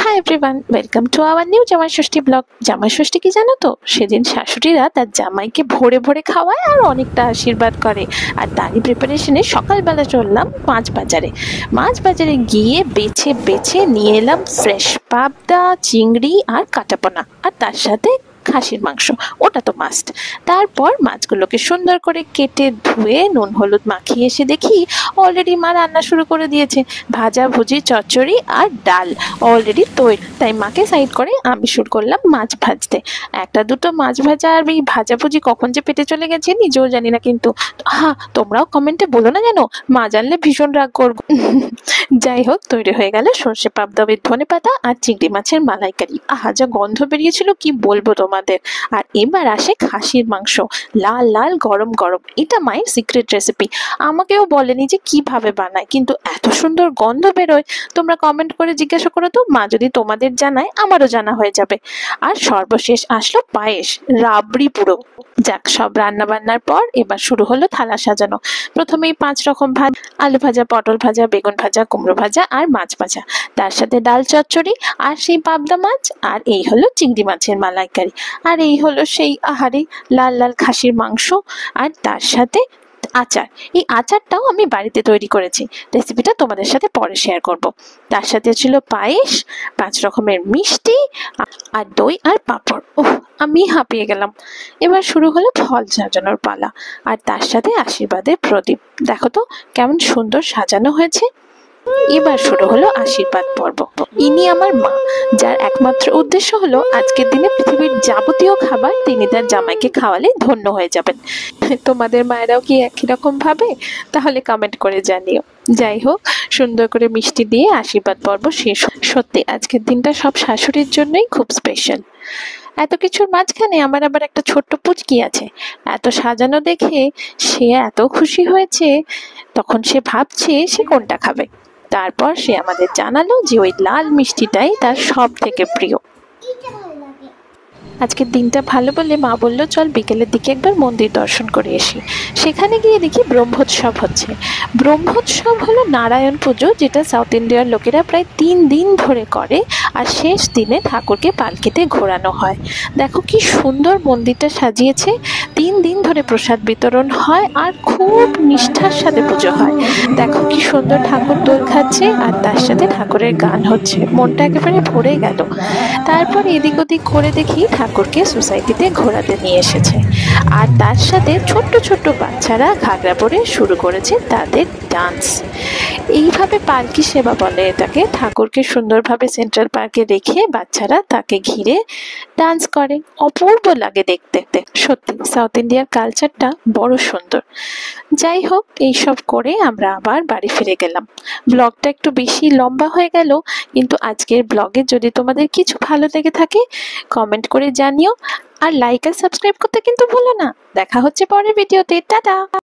Hi everyone, welcome to our new জামাই ষষ্ঠী blog. জামাই ষষ্ঠী কি জানো তো? সেদিন শাশুড়িরা তার জামাইকে ভোরে ভোরে খাওয়ায় আর অনেকটা আশীর্বাদ করে। আর তারই প্রিপারেশনে সকালবেলা চললাম মাছ বাজারে গিয়ে বেছে বেছে নিয়ে এলাম ফ্রেশ পাবদা, চিংড়ি আর কাটাপোনা, আর তার সাথে খাসির মাংস, ওটা তো মাস্ট। তারপর মাছগুলোকে সুন্দর করে কেটে ধুয়ে নুন হলুদ মাখিয়ে এসে দেখি অলরেডি মা রান্না শুরু করে দিয়েছে। ভাজা ভুজি, চচ্চড়ি আর ডাল অলরেডি তৈরি। তাই মাকে সাইড করে আমি শুরু করলাম মাছ ভাজতে। একটা দুটো মাছ ভাজা আর এই ভাজাভুজি কখন যে পেটে চলে গেছে নিজেও জানি না। কিন্তু হ্যাঁ, তোমরাও কমেন্টে বলো না যেন, মা জানলে ভীষণ রাগ করবো। যাই হোক, তৈরি হয়ে গেল সর্ষে পাবদা উইথ ধনেপাতা আর চিংড়ি মাছের মালাইকারি। আহা, যা গন্ধ বেরিয়েছিল কি বলবো তোমাদের। আর এবার আসে খাসির মাংস, লাল লাল গরম গরম। এটা মায়ের সিক্রেট রেসিপি, আমাকেও বলেনি যে কিভাবে বানায়, কিন্তু এত সুন্দর গন্ধ বেরোয়। তোমরা কমেন্ট করে জিজ্ঞাসা করো তো, মা যদি তোমাদের জানায় আমারও জানা হয়ে যাবে। আর সর্বশেষ আসলো পায়েস, রাবড়ি পুরো। যাক, সব রান্না বান্নার পর এবার শুরু হলো থালা সাজানো। প্রথমেই 5 রকম ভাত, আলু ভাজা, পটল ভাজা, বেগুন ভাজা, কুমড়ো ভাজা আর মাছ ভাজা, তার সাথে ডাল, চচ্চড়ি আর সেই পাবদা মাছ, আর এই হলো চিংড়ি মাছের মালাইকারি, আর এই হলো সেই আহারে লাল লাল খাসির মাংস, আর তার সাথে আচার। এই আচারটাও আমি বাড়িতে তৈরি করেছি, রেসিপিটা তোমাদের সাথে পরে শেয়ার করব। তার সাথে ছিল পায়েস, 5 রকমের মিষ্টি আর দই আর পাঁপড়। ওহ, আমি হাঁপিয়ে গেলাম। এবার শুরু হলো ফল সাজানোর পালা, আর তার সাথে আশীর্বাদের প্রদীপ। দেখো তো কেমন সুন্দর সাজানো হয়েছে। এবার শুরু হলো আশীর্বাদ পর্ব। ইনি আমার মা, যার একমাত্র উদ্দেশ্য হলো আজকের দিনে পৃথিবীর যাবতীয় খাবার তিনি তার জামাইকে খাওয়ালে ধন্য হয়ে যাবেন। তোমাদের মায়েরাও কি একই রকম ভাবে? তাহলে কমেন্ট করে জানিও। যাই হোক, সুন্দর করে মিষ্টি দিয়ে আশীর্বাদ পর্ব শেষ। সত্যি আজকের দিনটা সব শাশুড়ির জন্যই খুব স্পেশাল। এত কিছুর মাঝখানে আমার আবার একটা ছোট্ট পুচকি আছে। এত সাজানো দেখে সে এত খুশি হয়েছে, তখন সে ভাবছে সে কোনটা খাবে। তারপর সে আমাদের জানালো যে ওই লাল মিষ্টিটাই তার সব থেকে প্রিয়। আজকের দিনটা ভালো বলে মা বলল, চল বিকেলের দিকে একবার মন্দির দর্শন করে আসি। সেখানে গিয়ে দেখি ব্রহ্মোৎসব হচ্ছে। ব্রহ্মোৎসব হলো নারায়ণ পুজো, যেটা সাউথ ইন্ডিয়ার লোকেরা প্রায় 3 দিন ধরে করে, আর শেষ দিনে ঠাকুরকে পালকিতে ঘোরানো হয়। দেখো কি সুন্দর মন্দিরটা সাজিয়েছে। 3 দিন ধরে প্রসাদ বিতরণ হয় আর খুব নিষ্ঠার সাথে পুজো হয়। দেখো কি সুন্দর ঠাকুর দোল খাচ্ছে, আর তার সাথে ঠাকুরের গান হচ্ছে। মনটা একেবারে ভরে গেল। তারপর এদিক ওদিক করে দেখি ঠাকুরকে সোসাইটিতে ঘোরাতে নিয়ে এসেছে, আর তার সাথে ছোট্ট ছোট্ট বাচ্চারা ঘাগরা পরে শুরু করেছে তাদের ডান্স। এইভাবে পালকি সেবা বলে এটাকে। ঠাকুরকে সুন্দরভাবে সেন্ট্রাল পার্কে রেখে বাচ্চারা তাকে ঘিরে ডান্স করে। অপূর্ব লাগে দেখতে। সত্যি সাউথ ইন্ডিয়ার কালচারটা বড় সুন্দর। যাই হোক, এইসব করে আমরা আবার বাড়ি ফিরে গেলাম। ব্লগটা একটু বেশি লম্বা হয়ে গেল, কিন্তু আজকের ব্লগে যদি তোমাদের কিছু ভালো লেগে থাকে কমেন্ট করে জানিও, আর লাইক আর সাবস্ক্রাইব করতে কিন্তু ভুলো না। দেখা হচ্ছে পরের ভিডিওতে। টাটা।